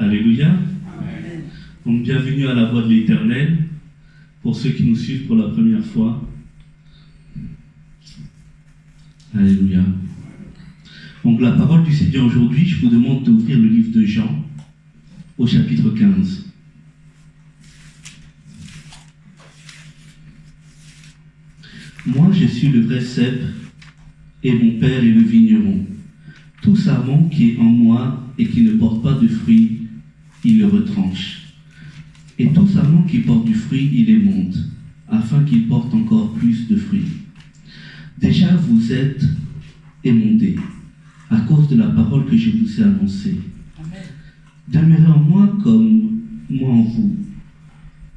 Alléluia. Donc bienvenue à la Voix de l'Éternel, pour ceux qui nous suivent pour la première fois. Alléluia. Donc la parole du Seigneur aujourd'hui, je vous demande d'ouvrir le livre de Jean, au chapitre 15. Moi, je suis le vrai cep, et mon Père est le vigneron. Tout sarment qui est en moi et qui ne porte pas de fruits, il le retranche. Et tout sarment qui porte du fruit, il émonde, afin qu'il porte encore plus de fruits. Déjà, vous êtes émondés, à cause de la parole que je vous ai annoncée. Demeurez en moi comme moi en vous.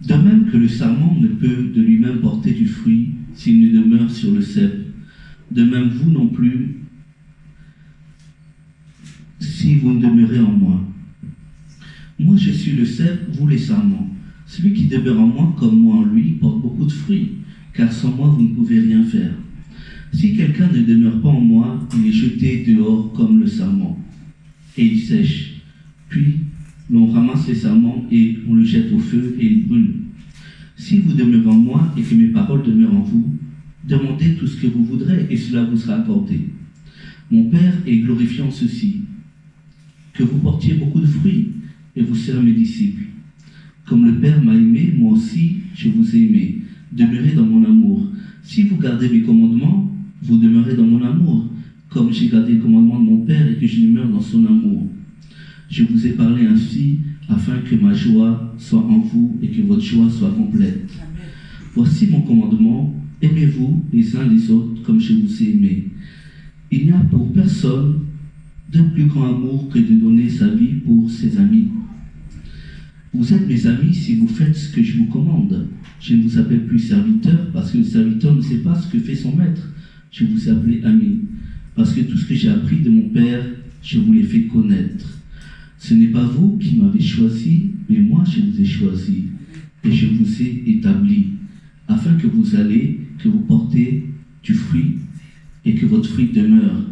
De même que le sarment ne peut de lui-même porter du fruit s'il ne demeure sur le cep, de même vous non plus, si vous ne demeurez en moi. Moi je suis le cep, vous les sarments. Celui qui demeure en moi comme moi en lui porte beaucoup de fruits, car sans moi vous ne pouvez rien faire. Si quelqu'un ne demeure pas en moi, il est jeté dehors comme le sarment, et il sèche. Puis l'on ramasse les sarments et on le jette au feu et il brûle. Si vous demeurez en moi et que mes paroles demeurent en vous, demandez tout ce que vous voudrez et cela vous sera accordé. Mon Père est glorifié en ceci, que vous portiez beaucoup de fruits et vous serez mes disciples. Comme le Père m'a aimé, moi aussi je vous ai aimé. Demeurez dans mon amour. Si vous gardez mes commandements, vous demeurez dans mon amour, comme j'ai gardé le commandement de mon Père et que je demeure dans son amour. Je vous ai parlé ainsi, afin que ma joie soit en vous et que votre joie soit complète. Amen. Voici mon commandement, aimez-vous les uns les autres comme je vous ai aimé. Il n'y a pour personne de plus grand amour que de donner sa vie pour ses amis. Vous êtes mes amis si vous faites ce que je vous commande. Je ne vous appelle plus serviteur, parce que le serviteur ne sait pas ce que fait son maître. Je vous ai appelé ami, parce que tout ce que j'ai appris de mon Père, je vous l'ai fait connaître. Ce n'est pas vous qui m'avez choisi, mais moi je vous ai choisi, et je vous ai établi, afin que vous allez, que vous portez du fruit, et que votre fruit demeure,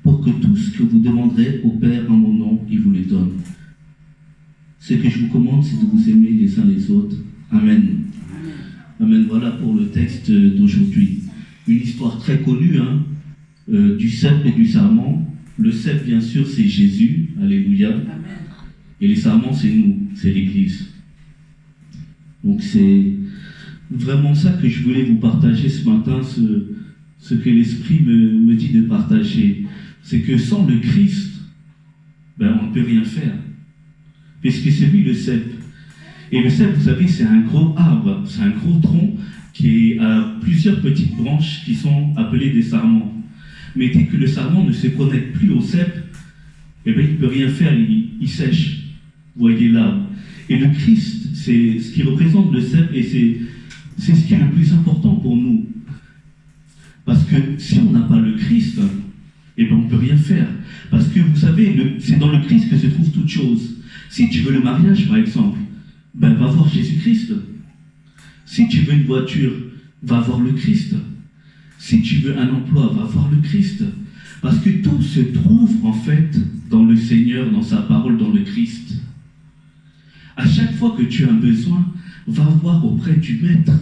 pour que tout ce que vous demanderez au Père en mon nom, il vous le donne. Ce que je vous commande, c'est de vous aimer les uns les autres. Amen. Amen. Voilà pour le texte d'aujourd'hui. Une histoire très connue, du cep et du sarment. Le cep, bien sûr, c'est Jésus. Alléluia. Amen. Et les sarments, c'est nous, c'est l'Église. Donc c'est vraiment ça que je voulais vous partager ce matin, ce que l'Esprit me dit de partager. C'est que sans le Christ, on ne peut rien faire. Puisque c'est lui le cep. Et le cep, vous savez, c'est un gros arbre, c'est un gros tronc qui a plusieurs petites branches qui sont appelées des sarments. Mais dès que le sarment ne se connecte plus au cep, il ne peut rien faire, il sèche. Vous voyez l'arbre. Et le Christ, c'est ce qui représente le cep et c'est ce qui est le plus important pour nous. Parce que si on n'a pas le Christ, on ne peut rien faire. Parce que vous savez, c'est dans le Christ que se trouve toute chose. Si tu veux le mariage, par exemple, va voir Jésus-Christ. Si tu veux une voiture, va voir le Christ. Si tu veux un emploi, va voir le Christ. Parce que tout se trouve en fait dans le Seigneur, dans sa parole, dans le Christ. À chaque fois que tu as un besoin, va voir auprès du Maître.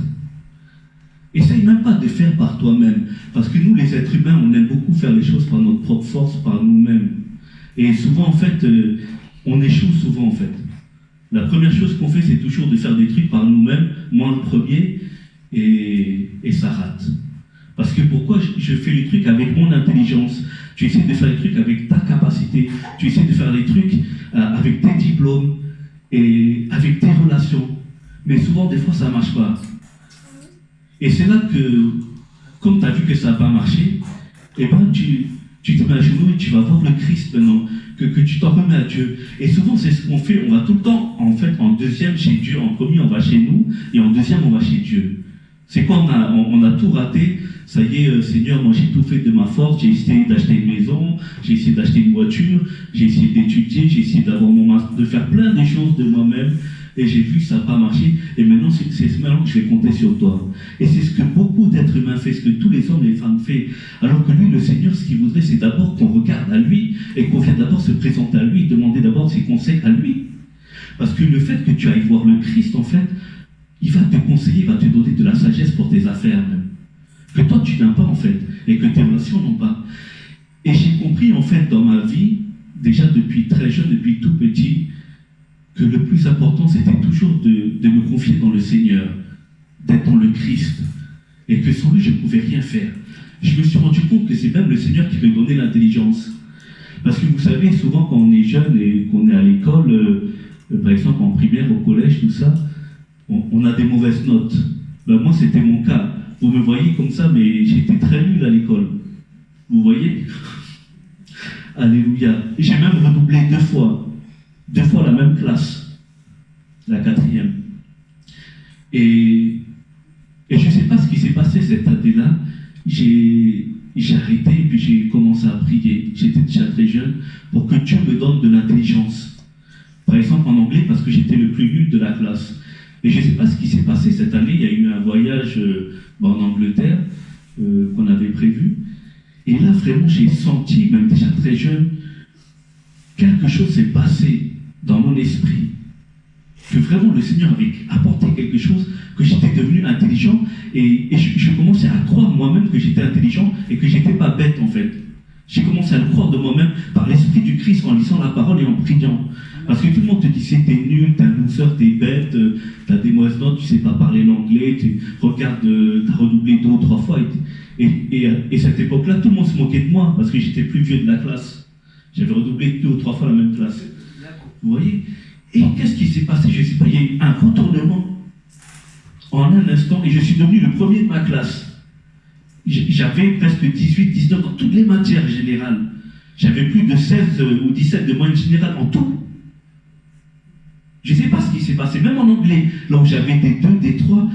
Essaye même pas de faire par toi-même. Parce que nous, les êtres humains, on aime beaucoup faire les choses par notre propre force, par nous-mêmes. Et souvent, en fait, on échoue souvent, en fait. La première chose qu'on fait, c'est toujours de faire des trucs par nous-mêmes, moi le premier, et ça rate. Parce que pourquoi je fais les trucs avec mon intelligence? Tu essaies de faire les trucs avec ta capacité, tu essaies de faire les trucs avec tes diplômes et avec tes relations. Mais souvent, des fois, ça ne marche pas. Et c'est là que, comme tu as vu que ça n'a pas marché, tu te mets à genoux et tu vas voir le Christ maintenant, que tu t'en remets à Dieu. Et souvent, c'est ce qu'on fait, on va tout le temps, en fait, en deuxième chez Dieu. En premier, on va chez nous, et en deuxième, on va chez Dieu. C'est quand on a tout raté, ça y est, Seigneur, moi j'ai tout fait de ma force, j'ai essayé d'acheter une maison, j'ai essayé d'acheter une voiture, j'ai essayé d'étudier, j'ai essayé d'avoir mon master, de faire plein de choses de moi-même, Et j'ai vu ça n'a pas marché. Et maintenant, c'est maintenant que je vais compter sur toi. Et c'est ce que beaucoup d'êtres humains font, ce que tous les hommes et les femmes font. Alors que lui, le Seigneur, ce qu'il voudrait, c'est d'abord qu'on regarde à lui et qu'on vienne d'abord se présenter à lui, demander d'abord ses conseils à lui. Parce que le fait que tu ailles voir le Christ, en fait, il va te conseiller, il va te donner de la sagesse pour tes affaires même. Que toi, tu n'as pas, en fait, et que tes relations n'ont pas. Et j'ai compris, en fait, dans ma vie, déjà depuis très jeune, depuis tout petit, que le plus important, c'était toujours de me confier dans le Seigneur, d'être dans le Christ, et que sans lui, je ne pouvais rien faire. Je me suis rendu compte que c'est même le Seigneur qui me donnait l'intelligence. Parce que vous savez, souvent, quand on est jeune et qu'on est à l'école, par exemple en primaire, au collège, tout ça, on a des mauvaises notes. Ben, moi, c'était mon cas. Vous me voyez comme ça, mais j'étais très nul à l'école. Vous voyez? Alléluia. J'ai même redoublé 2 fois. 2 fois la même classe. La 4e. Et je ne sais pas ce qui s'est passé cette année-là. J'ai arrêté et puis j'ai commencé à prier. J'étais déjà très jeune pour que Dieu me donne de l'intelligence. Par exemple en anglais, parce que j'étais le plus nul de la classe. Et je ne sais pas ce qui s'est passé cette année. Il y a eu un voyage en Angleterre qu'on avait prévu. Et là, vraiment, j'ai senti, même déjà très jeune, quelque chose s'est passé dans mon esprit. Que vraiment le Seigneur avait apporté quelque chose, que j'étais devenu intelligent. Et je commençais à croire moi-même que j'étais intelligent et que j'étais pas bête en fait. J'ai commencé à le croire de moi-même par l'Esprit du Christ en lisant la parole et en priant. Parce que tout le monde te disait, t'es nul, t'es un loser, t'es bête, t'as des mauvaises notes, tu sais pas parler l'anglais, regarde, t'as redoublé 2 ou 3 fois. Et cette époque-là, tout le monde se moquait de moi parce que j'étais plus vieux de la classe. J'avais redoublé 2 ou 3 fois la même classe. Vous voyez? Et qu'est-ce qui s'est passé? Je ne sais pas, il y a eu un retournement en un instant et je suis devenu le premier de ma classe. J'avais presque 18, 19 dans toutes les matières générales. J'avais plus de 16 ou 17 de moyenne générale en tout. Je ne sais pas ce qui s'est passé, même en anglais, là où j'avais des 2, des 3,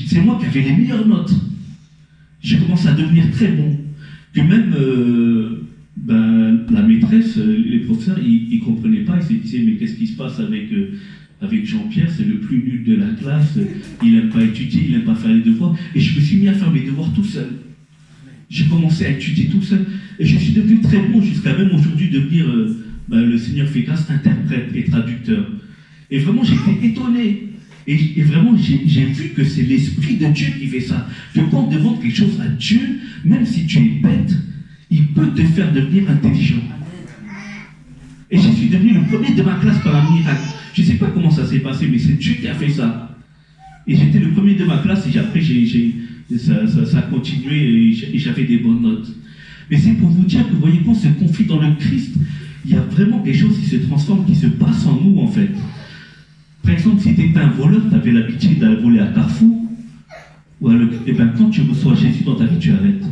c'est moi qui avais les meilleures notes. J'ai commencé à devenir très bon. Que même la maîtresse, les professeurs, ils ne comprenaient pas, ils se disaient, mais qu'est-ce qui se passe avec Jean-Pierre, c'est le plus nul de la classe, il n'aime pas étudier, il n'aime pas faire les devoirs. Et je me suis mis à faire mes devoirs tout seul. J'ai commencé à étudier tout seul. Et je suis devenu très bon jusqu'à même aujourd'hui devenir, le Seigneur fait grâce, interprète et traducteur. Et vraiment, j'étais étonné. Et vraiment, j'ai vu que c'est l'Esprit de Dieu qui fait ça. Que quand on demande quelque chose à Dieu, même si tu es bête, il peut te faire devenir intelligent. Et je suis devenu le premier de ma classe par un miracle. Je ne sais pas comment ça s'est passé, mais c'est Dieu qui a fait ça. Et j'étais le premier de ma classe et après, ça a continué et j'avais des bonnes notes. Mais c'est pour vous dire que, vous voyez, quand on se confie dans le Christ, il y a vraiment quelque chose qui se transforme, qui se passe en nous, en fait. Par exemple, si tu étais un voleur, tu avais l'habitude d'aller voler à Carrefour, et bien quand tu reçois Jésus dans ta vie, tu arrêtes.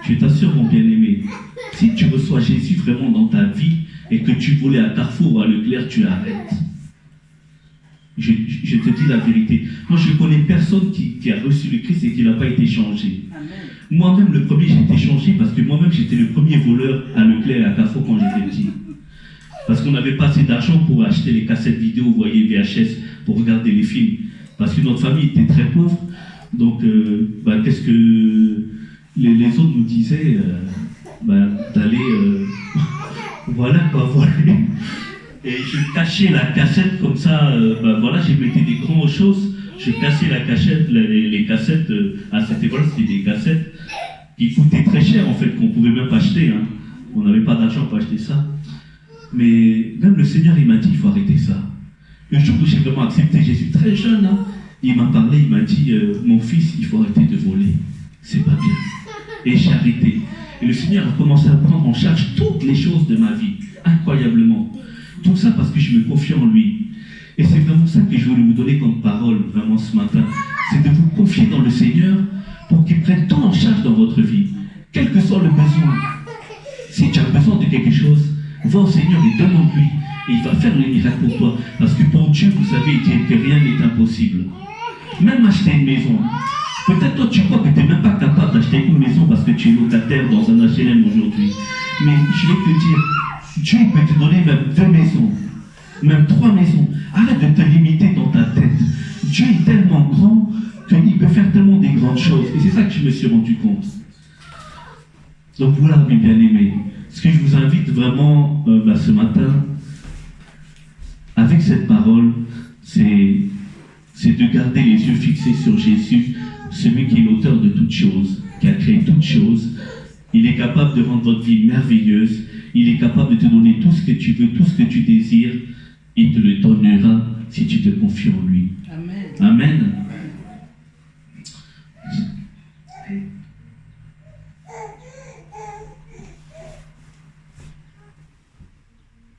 Je t'assure, mon bien-aimé, si tu reçois Jésus vraiment dans ta vie, et que tu volais à Carrefour ou à Leclerc, tu arrêtes. Je te dis la vérité. Moi, je ne connais personne qui a reçu le Christ et qui n'a pas été changé. Moi-même, le premier, j'ai été changé parce que moi-même, j'étais le premier voleur à Leclerc et à Carrefour quand j'étais petit. Parce qu'on n'avait pas assez d'argent pour acheter les cassettes vidéo, vous voyez, VHS, pour regarder les films. Parce que notre famille était très pauvre. Donc, qu'est-ce que les autres nous disaient d'aller, voilà quoi, voler. Et je cachais la cassette comme ça, je mettais des grandes choses, je cassais la cachette, les cassettes, à cette époque c'était des cassettes qui coûtaient très cher en fait, qu'on ne pouvait même pas acheter. Hein. On n'avait pas d'argent pour acheter ça. Mais même le Seigneur, il m'a dit, il faut arrêter ça. Le jour où j'ai vraiment accepté Jésus, très jeune, hein, il m'a parlé, il m'a dit, mon fils, il faut arrêter de voler. C'est pas bien. Et j'ai arrêté. Et le Seigneur a commencé à prendre en charge toutes les choses de ma vie, incroyablement. Tout ça parce que je me confie en lui. Et c'est vraiment ça que je voulais vous donner comme parole, vraiment ce matin. C'est de vous confier dans le Seigneur pour qu'il prenne tout en charge dans votre vie. Quel que soit le besoin. Si tu as besoin de quelque chose, va au Seigneur et demande-lui. Et il va faire le miracle pour toi. Parce que pour Dieu, vous savez, il dit que rien n'est impossible. Même acheter une maison. Peut-être toi, tu crois que tu n'es même pas capable d'acheter une maison parce que tu es locataire dans un HLM aujourd'hui. Mais je vais te dire, Dieu peut te donner même 2 maisons, même 3 maisons. Arrête de te limiter dans ta tête. Dieu est tellement grand qu'il peut faire tellement des grandes choses. Et c'est ça que je me suis rendu compte. Donc voilà, mes bien-aimés. Ce que je vous invite vraiment ce matin, avec cette parole, c'est de garder les yeux fixés sur Jésus, celui qui est l'auteur de toutes choses, qui a créé toutes choses. Il est capable de rendre votre vie merveilleuse. Il est capable de te donner tout ce que tu veux, tout ce que tu désires. Il te le donnera si tu te confies en lui. Amen. Amen.